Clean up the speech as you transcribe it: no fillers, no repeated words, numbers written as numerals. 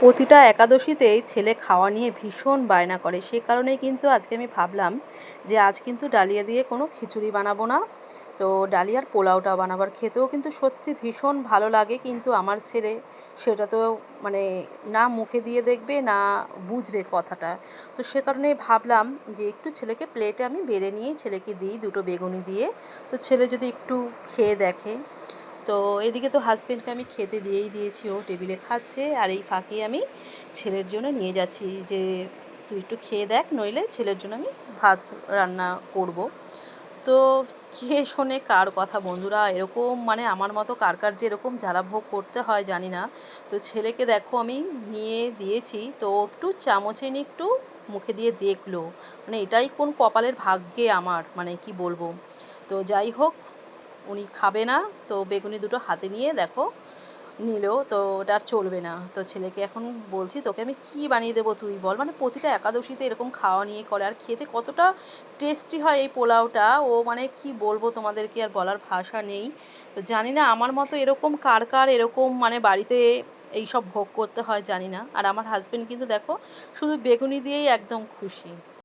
প্রতিটা একাদশীতেই ছেলে খাওয়া নিয়ে ভীষণ বায়না করে। সে কারণেই কিন্তু আজকে আমি ভাবলাম যে আজ কিন্তু ডালিয়া দিয়ে কোনো খিচুড়ি বানাবো না, তো ডালিয়ার পোলাওটা বানাবার খেতেও কিন্তু সত্যি ভীষণ ভালো লাগে। কিন্তু আমার ছেলে সেটা তো মানে না মুখে দিয়ে দেখবে না বুঝবে কথাটা। তো সে কারণেই ভাবলাম যে একটু ছেলেকে প্লেটে আমি বেড়ে নিয়ে ছেলেকে দিই দুটো বেগুনি দিয়ে, তো ছেলে যদি একটু খেয়ে দেখে। তো এদিকে তো হাজব্যান্ডকে আমি খেতে দিয়েই দিয়েছি, ও টেবিলে খাচ্ছে, আর এই ফাঁকে আমি ছেলের জন্য নিয়ে যাচ্ছি যে তুই একটু খেয়ে দেখ, নইলে ছেলের জন্য আমি ভাত রান্না করব। তো কে শোনে কার কথা বন্ধুরা, এরকম মানে আমার মতো কার কার যে এরকম জ্বালা ভোগ করতে হয় জানি না। তো ছেলেকে দেখো আমি নিয়ে দিয়েছি, তো একটু চামচে নিয়ে একটু মুখে দিয়ে দেখলো, মানে এটাই কোন কপালের ভাগ্যে আমার, মানে কি বলবো। তো যাই হোক, উনি খাবে না, তো বেগুনি দুটো হাতে নিয়ে দেখো নিল, তো ওটা আর চলবে না। তো ছেলেকে এখন বলছি তোকে আমি কি বানিয়ে দেবো তুই বল, মানে প্রতিটা একাদশীতে এরকম খাওয়া নিয়ে করে, আর খেতে কতটা টেস্টি হয় এই পোলাওটা, ও মানে কি বলবো তোমাদেরকে, আর বলার ভাষা নেই। তো জানি না আমার মতো এরকম কার কার এরকম মানে বাড়িতে এই সব ভোগ করতে হয় জানি না। আর আমার হাজব্যান্ড কিন্তু দেখো শুধু বেগুনি দিয়েই একদম খুশি।